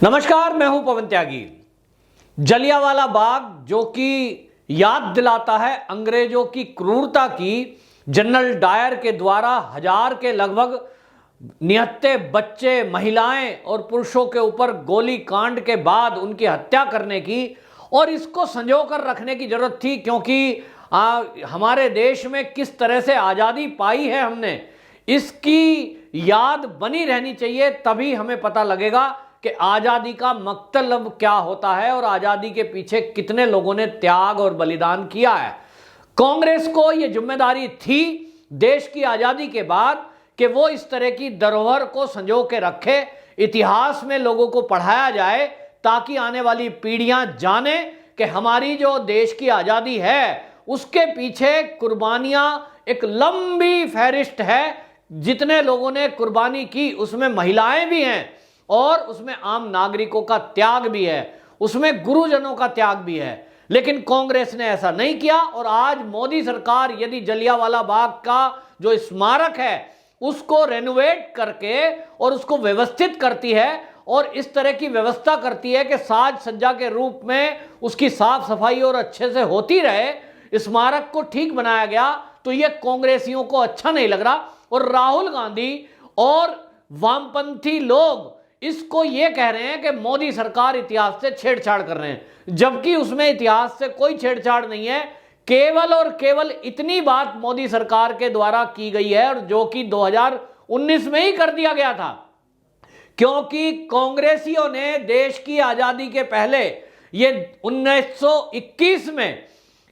नमस्कार, मैं हूं पवन त्यागी। जलियांवाला बाग जो कि याद दिलाता है अंग्रेजों की क्रूरता की, जनरल डायर के द्वारा हजार के लगभग निहत्थे बच्चे, महिलाएं और पुरुषों के ऊपर गोली कांड के बाद उनकी हत्या करने की, और इसको संजो कर रखने की जरूरत थी क्योंकि हमारे देश में किस तरह से आज़ादी पाई है हमने, इसकी याद बनी रहनी चाहिए। तभी हमें पता लगेगा कि आज़ादी का मतलब क्या होता है और आज़ादी के पीछे कितने लोगों ने त्याग और बलिदान किया है। कांग्रेस को यह जिम्मेदारी थी देश की आज़ादी के बाद कि वो इस तरह की धरोहर को संजो के रखे, इतिहास में लोगों को पढ़ाया जाए ताकि आने वाली पीढ़ियां जाने कि हमारी जो देश की आज़ादी है उसके पीछे कुर्बानियां एक लंबी फहरिस्त है। जितने लोगों ने कुर्बानी की उसमें महिलाएं भी हैं और उसमें आम नागरिकों का त्याग भी है, उसमें गुरुजनों का त्याग भी है। लेकिन कांग्रेस ने ऐसा नहीं किया और आज मोदी सरकार यदि जलियांवाला बाग का जो स्मारक है उसको रेनोवेट करके और उसको व्यवस्थित करती है और इस तरह की व्यवस्था करती है कि साज सज्जा के रूप में उसकी साफ सफाई और अच्छे से होती रहे, स्मारक को ठीक बनाया गया, तो यह कांग्रेसियों को अच्छा नहीं लग रहा। और राहुल गांधी और वामपंथी लोग इसको यह कह रहे हैं कि मोदी सरकार इतिहास से छेड़छाड़ कर रहे हैं, जबकि उसमें इतिहास से कोई छेड़छाड़ नहीं है। केवल और केवल इतनी बात मोदी सरकार के द्वारा की गई है और जो कि 2019 में ही कर दिया गया था, क्योंकि कांग्रेसियों ने देश की आजादी के पहले ये 1921 में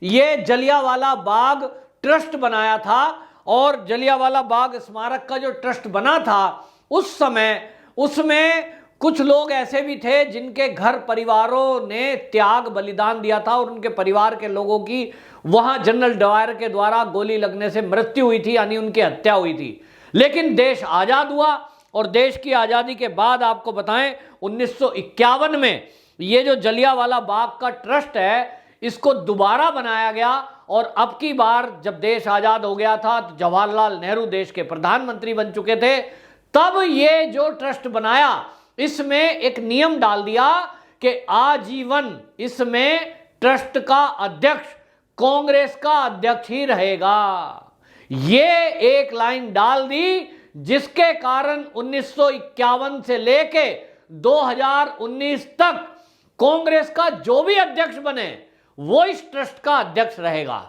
ये जलियांवाला बाग ट्रस्ट बनाया था और जलियांवाला बाग स्मारक का जो ट्रस्ट बना था उस समय उसमें कुछ लोग ऐसे भी थे जिनके घर परिवारों ने त्याग बलिदान दिया था और उनके परिवार के लोगों की वहां जनरल डायर के द्वारा गोली लगने से मृत्यु हुई थी, यानी उनकी हत्या हुई थी। लेकिन देश आज़ाद हुआ और देश की आज़ादी के बाद आपको बताएं 1951 में ये जो जलियांवाला बाग का ट्रस्ट है इसको दोबारा बनाया गया और अब की बार जब देश आज़ाद हो गया था तो जवाहरलाल नेहरू देश के प्रधानमंत्री बन चुके थे, तब ये जो ट्रस्ट बनाया इसमें एक नियम डाल दिया कि आजीवन इसमें ट्रस्ट का अध्यक्ष कांग्रेस का अध्यक्ष ही रहेगा। ये एक लाइन डाल दी जिसके कारण 1951 से लेके 2019 तक कांग्रेस का जो भी अध्यक्ष बने वो इस ट्रस्ट का अध्यक्ष रहेगा।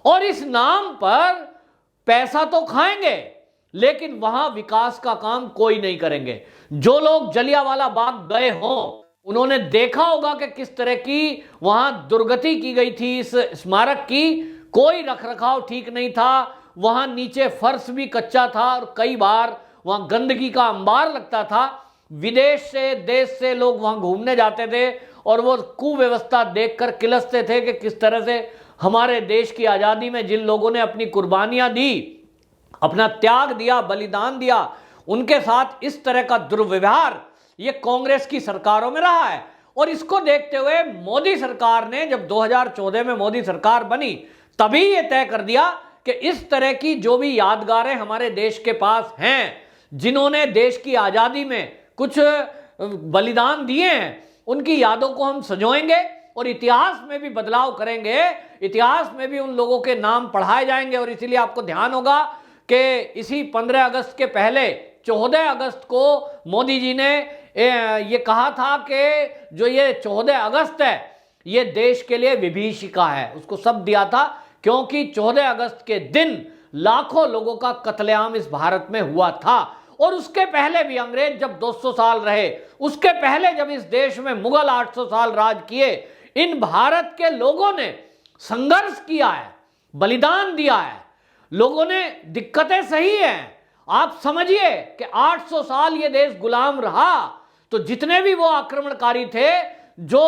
और इस नाम पर पैसा तो खाएंगे लेकिन वहां विकास का काम कोई नहीं करेंगे। जो लोग जलियांवाला बाग गए हों उन्होंने देखा होगा कि किस तरह की वहां दुर्गति की गई थी इस स्मारक की। कोई रखरखाव ठीक नहीं था, वहां नीचे फर्श भी कच्चा था और कई बार वहां गंदगी का अंबार लगता था। विदेश से देश से लोग वहां घूमने जाते थे और वो कुव्यवस्था देखकर किलसते थे कि किस तरह से हमारे देश की आज़ादी में जिन लोगों ने अपनी कुर्बानियां दी, अपना त्याग दिया, बलिदान दिया, उनके साथ इस तरह का दुर्व्यवहार ये कांग्रेस की सरकारों में रहा है। और इसको देखते हुए मोदी सरकार ने जब 2014 में मोदी सरकार बनी तभी ये तय कर दिया कि इस तरह की जो भी यादगारें हमारे देश के पास हैं, जिन्होंने देश की आज़ादी में कुछ बलिदान दिए हैं, उनकी यादों को हम संजोएंगे और इतिहास में भी बदलाव करेंगे, इतिहास में भी उन लोगों के नाम पढ़ाए जाएंगे। और इसीलिए आपको ध्यान होगा कि इसी 15 अगस्त के पहले 14 अगस्त को मोदी जी ने ये कहा था कि जो ये 14 अगस्त है ये देश के लिए विभीषिका है, उसको शब्द दिया था क्योंकि 14 अगस्त के दिन लाखों लोगों का कत्लेआम इस भारत में हुआ था। और उसके पहले भी अंग्रेज जब 200 साल रहे, उसके पहले जब इस देश में मुगल 800 साल राज किए, इन भारत के लोगों ने संघर्ष किया है, बलिदान दिया है। लोगों ने दिक्कतें सही हैं, आप समझिए कि 800 साल ये देश गुलाम रहा, तो जितने भी वो आक्रमणकारी थे जो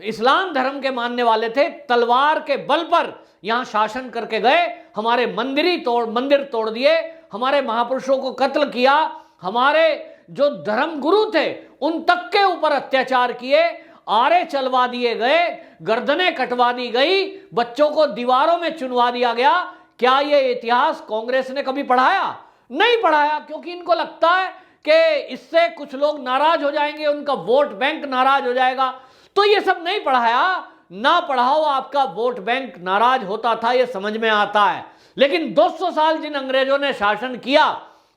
इस्लाम धर्म के मानने वाले थे, तलवार के बल पर यहां शासन करके गए, हमारे मंदिर तोड़ दिए, हमारे महापुरुषों को कत्ल किया, हमारे जो धर्म गुरु थे उन तक के ऊपर अत्याचार किए, आरे चलवा दिए गए, गर्दनें कटवा दी गई, बच्चों को दीवारों में चुनवा दिया गया। क्या ये इतिहास कांग्रेस ने कभी पढ़ाया? नहीं पढ़ाया, क्योंकि इनको लगता है कि इससे कुछ लोग नाराज हो जाएंगे, उनका वोट बैंक नाराज हो जाएगा। तो ये सब नहीं पढ़ाया, ना पढ़ाओ, आपका वोट बैंक नाराज होता था, ये समझ में आता है। लेकिन 200 साल जिन अंग्रेजों ने शासन किया,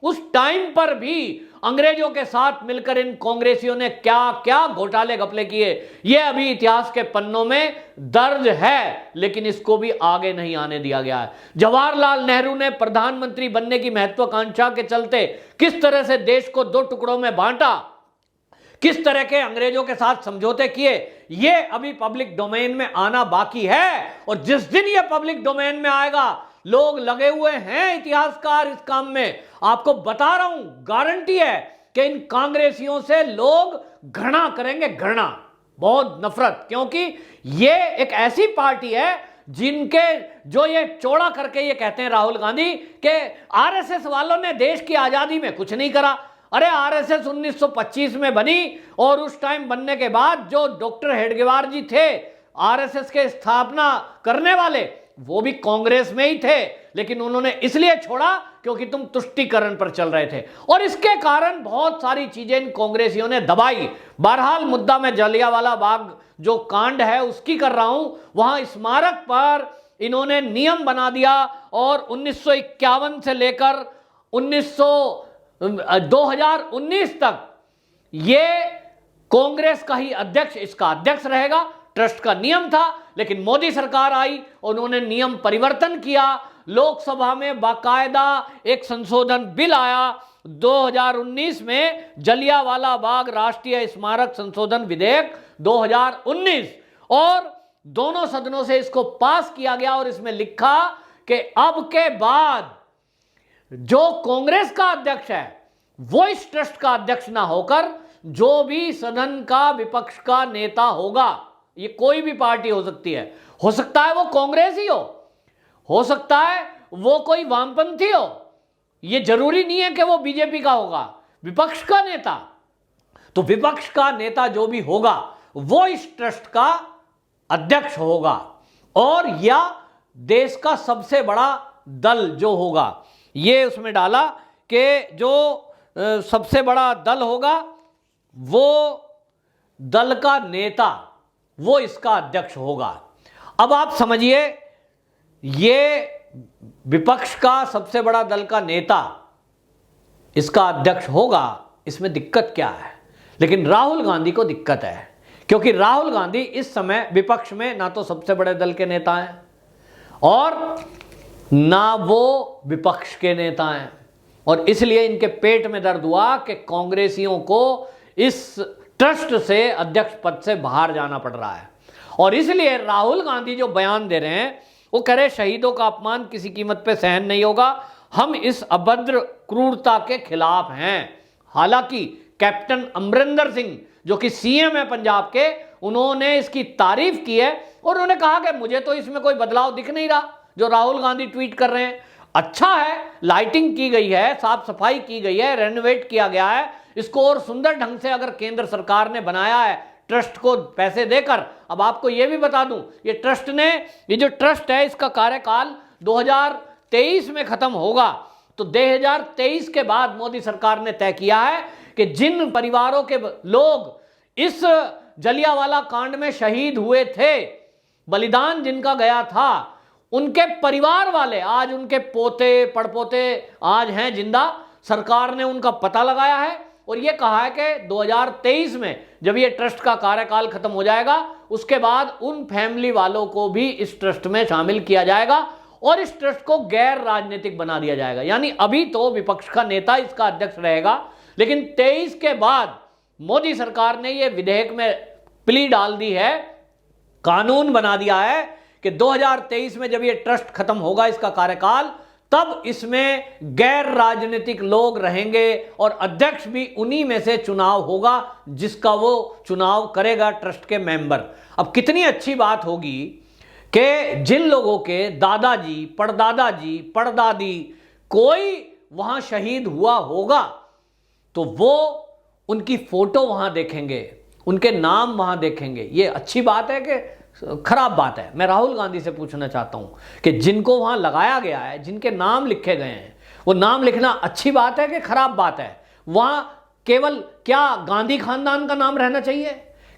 उस टाइम पर भी अंग्रेजों के साथ मिलकर इन कांग्रेसियों ने क्या क्या घोटाले घपले किए, ये अभी इतिहास के पन्नों में दर्ज है, लेकिन इसको भी आगे नहीं आने दिया गया है। जवाहरलाल नेहरू ने प्रधानमंत्री बनने की महत्वाकांक्षा के चलते किस तरह से देश को 2 टुकड़ों में बांटा, किस तरह के अंग्रेजों के साथ समझौते किए, ये अभी पब्लिक डोमेन में आना बाकी है। और जिस दिन ये पब्लिक डोमेन में आएगा, लोग लगे हुए हैं इतिहासकार इस काम में, आपको बता रहा हूं, गारंटी है कि इन कांग्रेसियों से लोग घृणा करेंगे, घृणा, बहुत नफरत। क्योंकि ये एक ऐसी पार्टी है जिनके जो ये चौड़ा करके ये कहते हैं राहुल गांधी कि आरएसएस वालों ने देश की आजादी में कुछ नहीं करा। अरे आरएसएस 1925 में बनी, और उस टाइम बनने के बाद जो डॉक्टर हेडगेवार जी थे आरएसएस के स्थापना करने वाले, वो भी कांग्रेस में ही थे, लेकिन उन्होंने इसलिए छोड़ा क्योंकि तुम तुष्टीकरण पर चल रहे थे, और इसके कारण बहुत सारी चीजें इन कांग्रेसियों ने दबाई। बहरहाल मुद्दा में जलियांवाला बाग जो कांड है उसकी कर रहा हूं। वहां स्मारक पर इन्होंने नियम बना दिया, और 1951 से लेकर 2019 तक ये कांग्रेस का ही अध्यक्ष इसका अध्यक्ष रहेगा। ट्रस्ट का नियम था, लेकिन मोदी सरकार आई, उन्होंने नियम परिवर्तन किया। लोकसभा में बाकायदा एक संशोधन बिल आया 2019 में, जलियांवाला बाग राष्ट्रीय स्मारक संशोधन विधेयक 2019, और दोनों सदनों से इसको पास किया गया। और इसमें लिखा कि अब के बाद जो कांग्रेस का अध्यक्ष है वो इस ट्रस्ट का अध्यक्ष ना होकर जो भी सदन का विपक्ष का नेता होगा, ये कोई भी पार्टी हो सकती है, हो सकता है वो कांग्रेस ही हो सकता है वो कोई वामपंथी हो, ये जरूरी नहीं है कि वो बीजेपी का होगा, विपक्ष का नेता। तो विपक्ष का नेता जो भी होगा वो इस ट्रस्ट का अध्यक्ष होगा, और या देश का सबसे बड़ा दल जो होगा, ये उसमें डाला कि जो सबसे बड़ा दल होगा वो दल का नेता वो इसका अध्यक्ष होगा। अब आप समझिए, ये विपक्ष का सबसे बड़ा दल का नेता इसका अध्यक्ष होगा, इसमें दिक्कत क्या है? लेकिन राहुल गांधी को दिक्कत है, क्योंकि राहुल गांधी इस समय विपक्ष में ना तो सबसे बड़े दल के नेता हैं और ना वो विपक्ष के नेता हैं, और इसलिए इनके पेट में दर्द हुआ कि कांग्रेसियों को इस ट्रस्ट से अध्यक्ष पद से बाहर जाना पड़ रहा है। और इसलिए राहुल गांधी जो बयान दे रहे हैं, वो कह रहे शहीदों का अपमान किसी कीमत पे सहन नहीं होगा, हम इस अभद्र क्रूरता के खिलाफ हैं। हालांकि कैप्टन अमरिंदर सिंह जो कि सीएम है पंजाब के, उन्होंने इसकी तारीफ की है, और उन्होंने कहा कि मुझे तो इसमें कोई बदलाव दिख नहीं रहा जो राहुल गांधी ट्वीट कर रहे हैं। अच्छा है, लाइटिंग की गई है, साफ सफाई की गई है, रेनोवेट किया गया है, इसको और सुंदर ढंग से अगर केंद्र सरकार ने बनाया है ट्रस्ट को पैसे देकर। अब आपको यह भी बता दूं, ये जो ट्रस्ट है इसका कार्यकाल 2023 में खत्म होगा। तो 2023 के बाद मोदी सरकार ने तय किया है कि जिन परिवारों के लोग इस जलियांवाला कांड में शहीद हुए थे, बलिदान जिनका गया था, उनके परिवार वाले, आज उनके पोते पड़पोते आज हैं जिंदा, सरकार ने उनका पता लगाया है और यह कहा है कि 2023 में जब ये ट्रस्ट का कार्यकाल खत्म हो जाएगा, उसके बाद उन फैमिली वालों को भी इस ट्रस्ट में शामिल किया जाएगा और इस ट्रस्ट को गैर राजनीतिक बना दिया जाएगा। यानी अभी तो विपक्ष का नेता इसका अध्यक्ष रहेगा, लेकिन 23 के बाद मोदी सरकार ने यह विधेयक में प्ली डाल दी है, कानून बना दिया है कि 2023 में जब ये ट्रस्ट खत्म होगा इसका कार्यकाल, तब इसमें गैर राजनीतिक लोग रहेंगे और अध्यक्ष भी उन्हीं में से चुनाव होगा जिसका वो चुनाव करेगा ट्रस्ट के मेंबर। अब कितनी अच्छी बात होगी कि जिन लोगों के दादाजी, परदादाजी, परदादी कोई वहां शहीद हुआ होगा तो वो उनकी फोटो वहां देखेंगे, उनके नाम वहां देखेंगे। ये अच्छी बात है कि खराब बात है? मैं राहुल गांधी से पूछना चाहता हूं कि जिनको वहां लगाया गया है, जिनके नाम लिखे गए हैं, वो नाम लिखना अच्छी बात है कि खराब बात है? वहां केवल क्या गांधी खानदान का नाम रहना चाहिए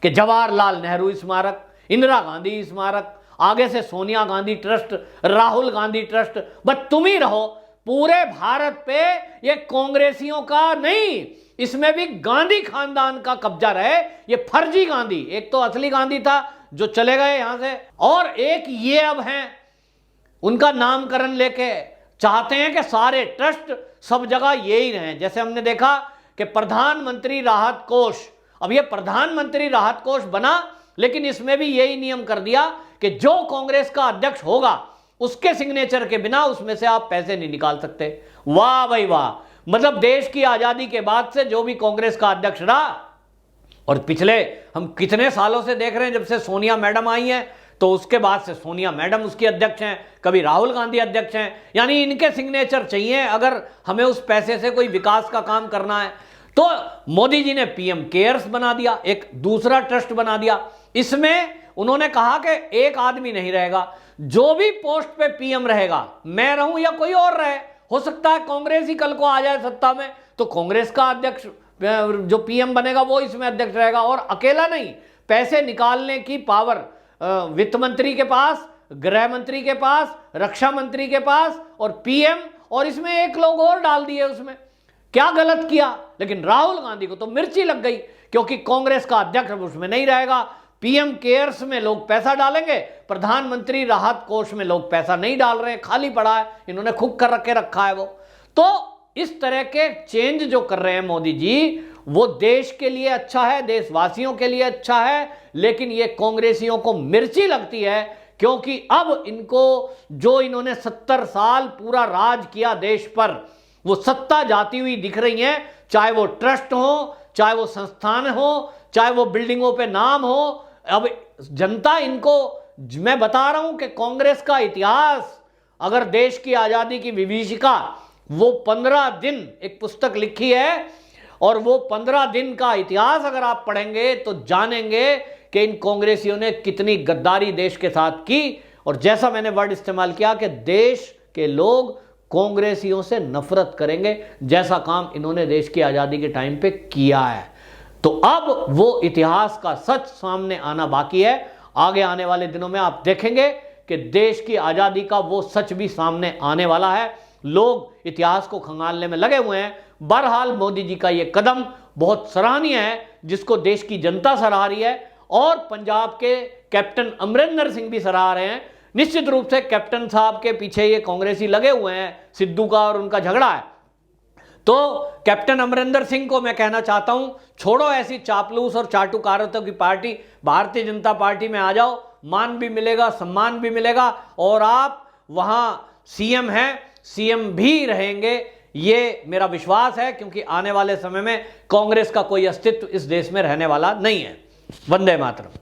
कि जवाहरलाल नेहरू स्मारक, इंदिरा गांधी स्मारक, आगे से सोनिया गांधी ट्रस्ट, राहुल गांधी ट्रस्ट, बस तुम ही रहो। पूरे भारत पे ये कांग्रेसियों का नहीं, इसमें भी गांधी खानदान का कब्जा रहे। ये फर्जी गांधी, एक तो असली गांधी था जो चले गए यहां से, और एक ये अब हैं, उनका नामकरण लेके चाहते हैं कि सारे ट्रस्ट सब जगह यही रहें। जैसे हमने देखा कि प्रधानमंत्री राहत कोष, अब ये प्रधानमंत्री राहत कोष बना, लेकिन इसमें भी यही नियम कर दिया कि जो कांग्रेस का अध्यक्ष होगा उसके सिग्नेचर के बिना उसमें से आप पैसे नहीं निकाल सकते। वाह भाई वाह, मतलब देश की आजादी के बाद से जो भी कांग्रेस का अध्यक्ष रहा, और पिछले हम कितने सालों से देख रहे हैं, जब से सोनिया मैडम आई हैं तो उसके बाद से सोनिया मैडम उसकी अध्यक्ष हैं, कभी राहुल गांधी अध्यक्ष हैं, यानी इनके सिग्नेचर चाहिए अगर हमें उस पैसे से कोई विकास का काम करना है। तो मोदी जी ने पीएम केयर्स बना दिया, एक दूसरा ट्रस्ट बना दिया। इसमें उन्होंने कहा कि एक आदमी नहीं रहेगा, जो भी पोस्ट पे पीएम रहेगा, मैं रहूं या कोई और रहे, हो सकता है कांग्रेस ही कल को आ जाए सत्ता में तो कांग्रेस का अध्यक्ष जो पीएम बनेगा वो इसमें अध्यक्ष रहेगा। और अकेला नहीं, पैसे निकालने की पावर वित्त मंत्री के पास, गृह मंत्री के पास, रक्षा मंत्री के पास, और पीएम, और इसमें एक लोग और डाल दिए उसमें। क्या गलत किया? लेकिन राहुल गांधी को तो मिर्ची लग गई, क्योंकि कांग्रेस का अध्यक्ष उसमें नहीं रहेगा। पीएम केयर्स में लोग पैसा डालेंगे, प्रधानमंत्री राहत कोष में लोग पैसा नहीं डाल रहे हैं, खाली पड़ा है, इन्होंने खुद कर रखा है वो। तो इस तरह के चेंज जो कर रहे हैं मोदी जी, वो देश के लिए अच्छा है, देशवासियों के लिए अच्छा है, लेकिन ये कांग्रेसियों को मिर्ची लगती है, क्योंकि अब इनको जो इन्होंने 70 साल पूरा राज किया देश पर, वो सत्ता जाती हुई दिख रही है। चाहे वो ट्रस्ट हो, चाहे वो संस्थान हो, चाहे वो बिल्डिंगों पे नाम हो। अब जनता इनको, मैं बता रहा हूं कि कांग्रेस का इतिहास, अगर देश की आजादी की विभीषिका, वो 15 दिन एक पुस्तक लिखी है, और वो 15 दिन का इतिहास अगर आप पढ़ेंगे तो जानेंगे कि इन कांग्रेसियों ने कितनी गद्दारी देश के साथ की। और जैसा मैंने वर्ड इस्तेमाल किया कि देश के लोग कांग्रेसियों से नफरत करेंगे, जैसा काम इन्होंने देश की आजादी के टाइम पे किया है। तो अब वो इतिहास का सच सामने आना बाकी है। आगे आने वाले दिनों में आप देखेंगे कि देश की आजादी का वो सच भी सामने आने वाला है। लोग इतिहास को खंगालने में लगे हुए हैं। बहरहाल मोदी जी का ये कदम बहुत सराहनीय है, जिसको देश की जनता सराह रही है, और पंजाब के कैप्टन अमरिंदर सिंह भी सराह रहे हैं। निश्चित रूप से कैप्टन साहब के पीछे ये कांग्रेसी लगे हुए हैं, सिद्धू का और उनका झगड़ा है। तो कैप्टन अमरिंदर सिंह को मैं कहना चाहता हूं, छोड़ो ऐसी चापलूस और चाटुकारों की पार्टी, भारतीय जनता पार्टी में आ जाओ, मान भी मिलेगा, सम्मान भी मिलेगा, और आप वहां सीएम हैं, सीएम भी रहेंगे, ये मेरा विश्वास है, क्योंकि आने वाले समय में कांग्रेस का कोई अस्तित्व इस देश में रहने वाला नहीं है। वंदे मातरम।